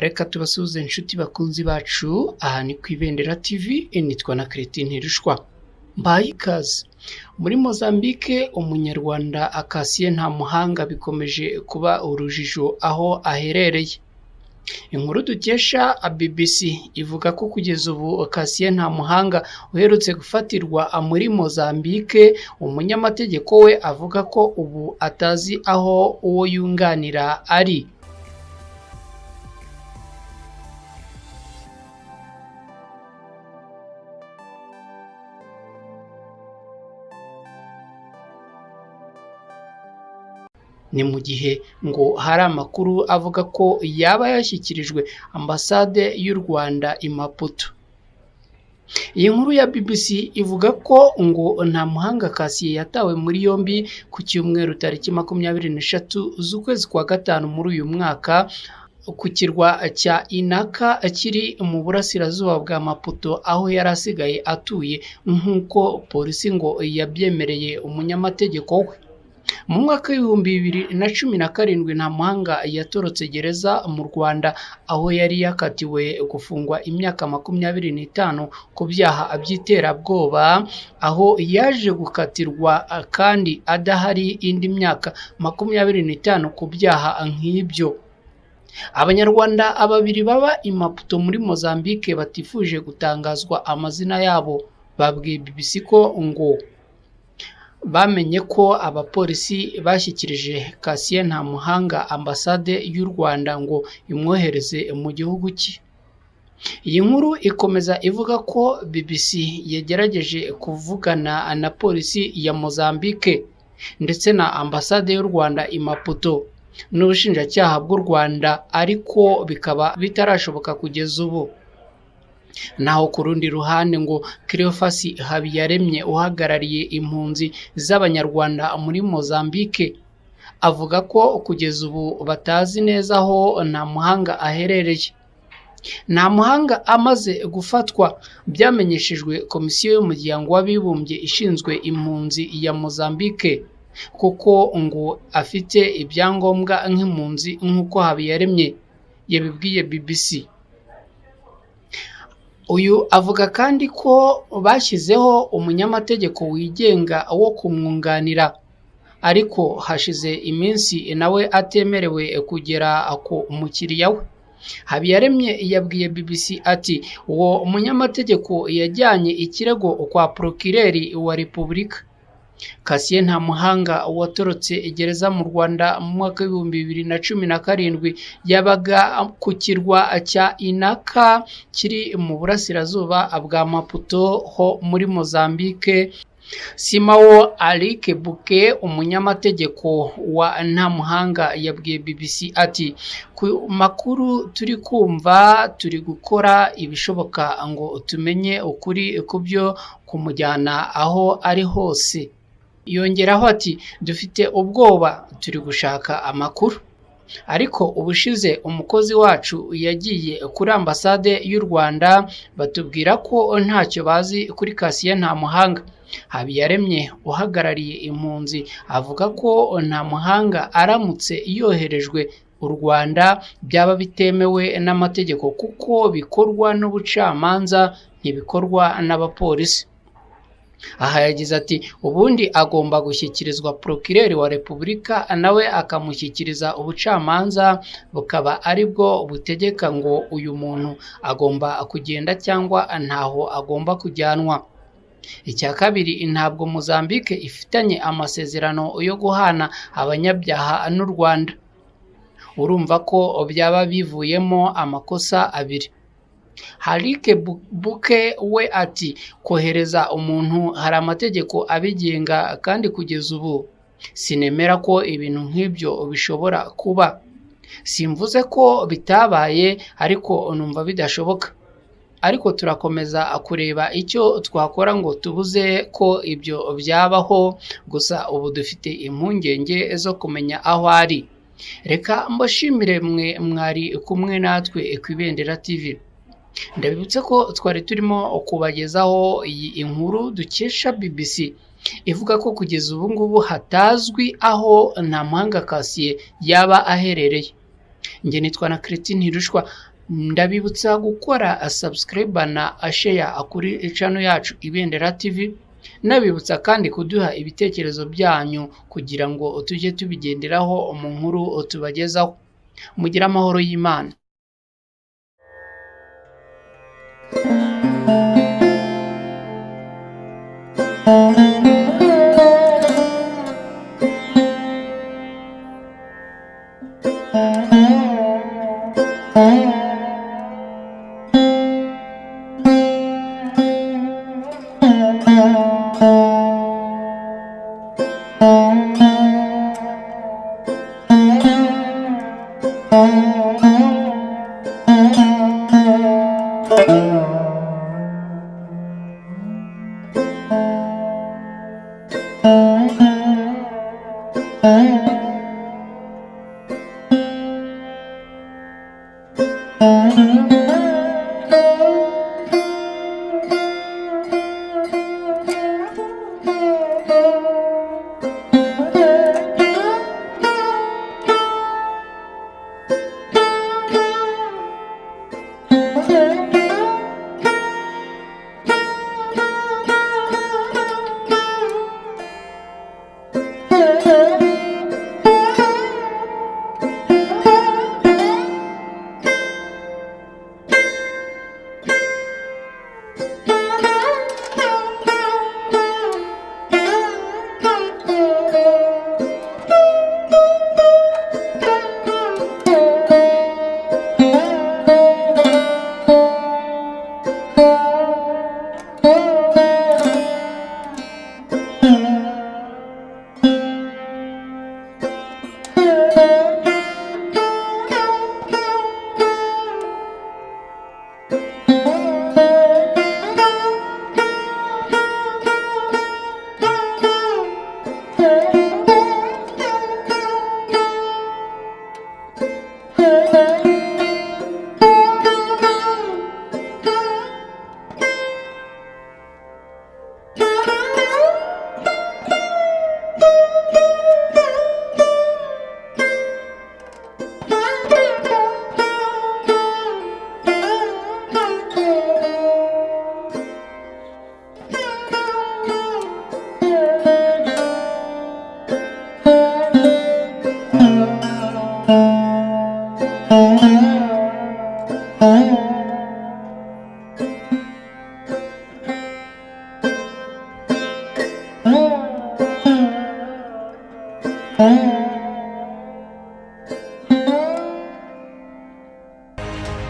Reka tubasuhuze inshuti bakunzi bacu, aha ni kwibendera TV, nitwa na Christine Ntirushwa. Mbaye ikaze. Muri Mozambique umunyarwanda Casien NTAMUHANGA bikomeje kuba urujijo aho aherereye. Inkuru dukesha BBC ivuga ko kugeza ubu Casien NTAMUHANGA uherutse gufatirwa muri Mozambique, umunyamategeko we avuga ko ubu atazi aho uwo yunganira ari. Ni mu gihe ngo hari amakuru avuga ko yaba yashyikirijwe ambasade y'u Rwanda i Maputo. Iyi nkuru ya BBC ivuga ko ngo NTAMUHANGA Casien yatawe muri yombi ku cyumweru tariki 23 z'ukwezi kwa gatanu muri uyu mwaka ku kirwa cya Inaka kiri mu burasirazuba bwa Maputo, aho yari asigaye atuye nk'uko polisi ngo yabyemereye umunyamategeko we. Mu mwaka w'2017 NTAMUHANGA yatorotse gereza mu Rwanda, aho yari yakatiwe gufungwa imyaka 25 ku byaha by'iterabwoba, aho yaje gukatirwa kandi adahari indi myaka 25 ku byaha nk'ibyo. Abanyarwanda ababiri baba i Maputo muri Mozambique batifuje gutangazwa amazina yabo babwiye BBC ko ngo bamenye ko abapolisi bashyikirije Casien NTAMUHANGA ambasade y'u Rwanda ngo imwohereze mu gihugu cye. Iyi nkuru ikomeza ivuga ko BBC yagerageje kuvugana na polisi ya Mozambique ndetse na ambasade y'u Rwanda i Maputo n'ubushinjacyaha bw'u Rwanda, ariko bikaba bitarashoboka kugeza ubu. Naho ku rundi ruhande ngo Cleophas Habiyaremye uhagarariye impunzi z'abanyarwanda muri Mozambique avuga ko kugeza ubu batazi neza aho NTAMUHANGA aherereye. NTAMUHANGA amaze gufatwa byamenyeshejwe komisiyo y'umuryango w'abibumbye ishinzwe impunzi ya Mozambique, kuko ngo afite ibyangombwa nk'impunzi nk'uko Habiyaremye yabibwiye BBC. Uyu avuga kandi ko bashyizeho umunyamategeko wigenga wo kumwunganira, ariko hashize iminsi nawe atemerewe kugera ku umukiriya we. Habiyaremye yabwiye BBC ati uwo umunyamategeko yajyanye ikirego kwa procureur wa Repubulika. Casien NTAMUHANGA watorotse gereza mu Rwanda mu mwaka w'2017 yabaga ku kirwa cya Inaka kiri mu burasirazuba bwa Maputo ho muri Mozambique. Simao Alike Buke umunyamategeko wa NTAMUHANGA yabwiye BBC ati ku makuru turi kumva turi gukora ibishoboka ngo tumenye ukuri kubyo kumujyana aho ari hose. Yongeraho ati dufite ubwoba, turi gushaka amakuru, ariko ubushize umukozi wacu yagiye kuri ambasade y'u Rwanda batubwira ko ntacyo bazi kuri Casien NTAMUHANGA. Habiyaremye uhagarariye impunzi avuga ko NTAMUHANGA aramutse yoherejwe u Rwanda byaba bitemewe n'amategeko, kuko bikorwa n'ubucamanza ntibikorwa n'abapolisi. Aha yagize ati ubundi agomba gushyikirizwa procureur wa Repubulika, nawe akamushyikiriza ubucamanza, bukaba aribwo butegeka ngo uyu muntu agomba kugenda cyangwa ntaho agomba kujyanwa. Icya kabiri, ntabwo Mozambique ifitanye amasezerano yo guhana abanyabyaha n'u Rwanda. Urumva ko byaba bivuyemo amakosa abiri. Harike Buke we ati kohereza umuntu hari amategeko abigenga, kandi kugeza ubu sinemera ko ibintu nk'ibyo bishobora kuba. Simvuze ko bitabaye, ariko numva bidashoboka. Ariko turakomeza kureba icyo twakora ngo tubuze ko ibyo byabaho, gusa ubu dufite impungenge zo kumenya aho ari. Reka mbashimire mwe mwari kumwe natwe ku Ibendera TV. Ndabibutse ko twari turimo kubagezaho iyi inkuru dukesha BBC ivuga ko kugeza ubu ngubu hatazwi aho NTAMUHANGA Casien yaba aherereye. Njye nitwa na Christine Hirushwa, ndabibutsa gukora subscribe na share kuri channel yacu Ibendera TV, nabibutsa kandi kuduha ibitekerezo byanyu kugira ngo tujye tubigenderaho mu nkuru tubagezaho. Mugira amahoro y'Imana. Thank you.